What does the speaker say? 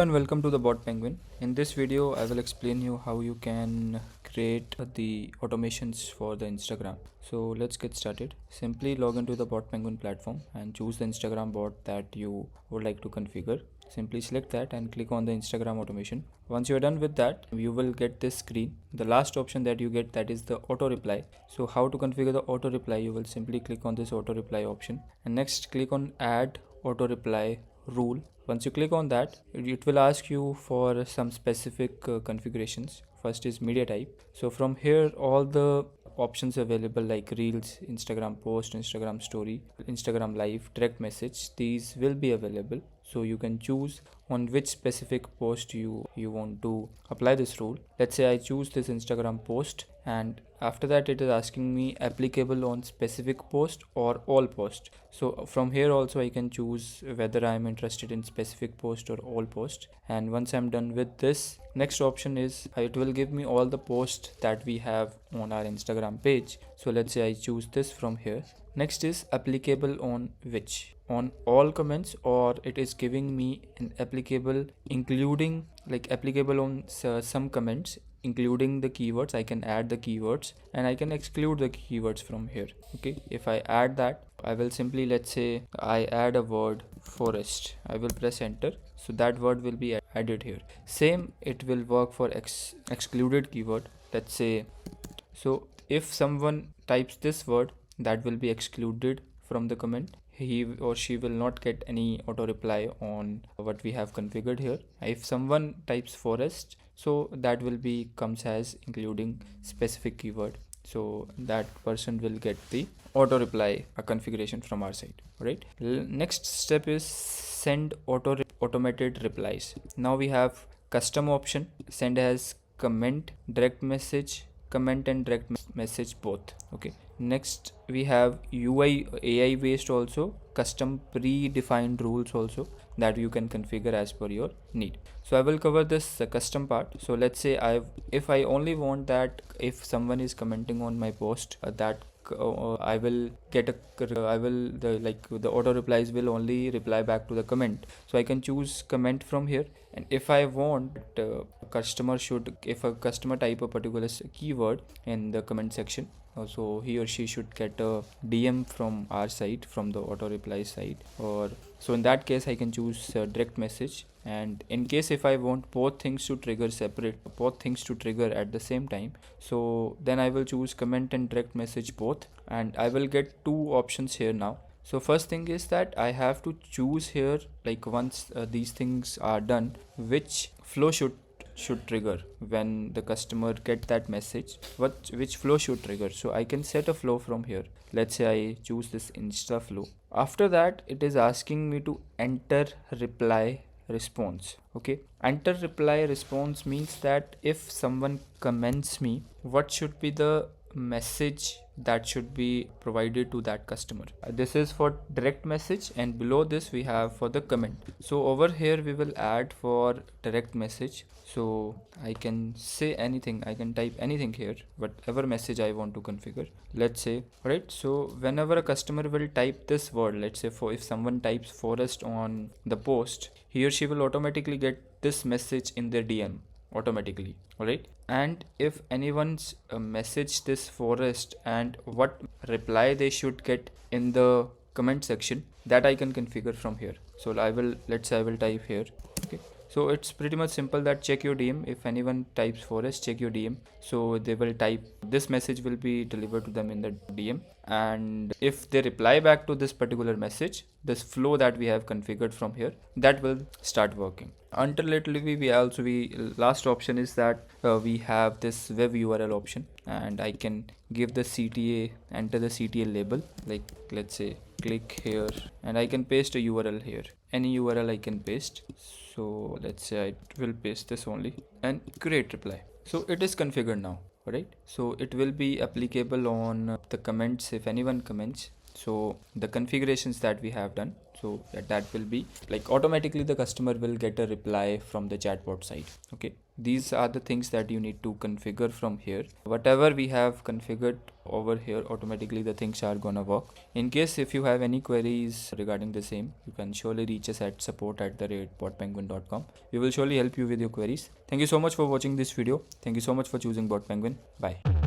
And welcome to the BotPenguin. In this video, I will explain you how you can create the automations for the Instagram. So let's get started. Simply log into the BotPenguin platform and choose the Instagram bot that you would like to configure. Simply select that and click on the Instagram automation. Once you're done with that, you will get this screen. The last option that you get, that is the auto reply. So how to configure the auto reply? You will simply click on this auto reply option and next click on add auto reply rule. Once you click on that, it will ask you for some specific configurations. First is media type. So from here, all the options available like reels, Instagram post, Instagram story, Instagram live, direct message, these will be available. So you can choose on which specific post you want to apply this rule. Let's say I choose this Instagram post, and after that it is asking me applicable on specific post or all post. So from here also I can choose whether I am interested in specific post or all post. And once I'm done with this, next option is it will give me all the posts that we have on our Instagram page. So let's say I choose this from here. Next is applicable on which, on all comments, or it is giving me an applicable including like applicable on some comments including the keywords. I can add the keywords and I can exclude the keywords from here. Okay, if I add that, I will simply, let's say I add a word forest, I will press enter, so that word will be added here. Same it will work for excluded keyword. Let's say, so if someone types this word, that will be excluded from the comment. He or she will not get any auto reply on what we have configured here. If someone types forest, so that will be comes as including specific keyword, so that person will get the auto reply configuration from our side. Right, next step is send automated replies. Now we have custom option, send as comment, direct message, comment and direct message both. Okay, next we have UI AI based also, custom predefined rules also that you can configure as per your need. So I will cover this custom part. So let's say if I only want that if someone is commenting on my post, that I will get the auto replies will only reply back to the comment. So I can choose comment from here. And if I want if a customer type a particular keyword in the comment section, so he or she should get a DM from our side, from the auto reply side, or so in that case I can choose direct message. And in case if I want both things to trigger at the same time, so then I will choose comment and direct message both, and I will get two options here now. So first thing is that I have to choose here, like once these things are done, which flow should trigger when the customer get that message, which flow should trigger. So I can set a flow from here. Let's say I choose this Insta flow. After that, it is asking me to enter reply response. Okay, enter reply response means that if someone comments me, what should be the message that should be provided to that customer. This is for direct message, and below this we have for the comment. So over here we will add for direct message. So I can say anything, I can type anything here, whatever message I want to configure. Let's say, right, so whenever a customer will type this word, let's say if someone types forest on the post, he or she will automatically get this message in their DM automatically. All right, and if anyone's message this forest and what reply they should get in the comment section, that I can configure from here. So I will type here. Okay, so it's pretty much simple, that check your DM. If anyone types forest, check your DM, so they will type, this message will be delivered to them in the DM, and if they reply back to this particular message, this flow that we have configured from here, that will start working. Alternatively, last option is that we have this web URL option, and I can give the CTA, enter the CTA label, like let's say click here, and I can paste a URL here, any URL I can paste. So let's say I will paste this only and create reply. So it is configured now. Right, so it will be applicable on the comments if anyone comments. So the configurations that we have done, so that will be like automatically the customer will get a reply from the chatbot side. Okay, these are the things that you need to configure from here. Whatever we have configured over here, automatically the things are gonna work. In case if you have any queries regarding the same, you can surely reach us at support@botpenguin.com. We will surely help you with your queries. Thank you so much for watching this video. Thank you so much for choosing BotPenguin. Bye.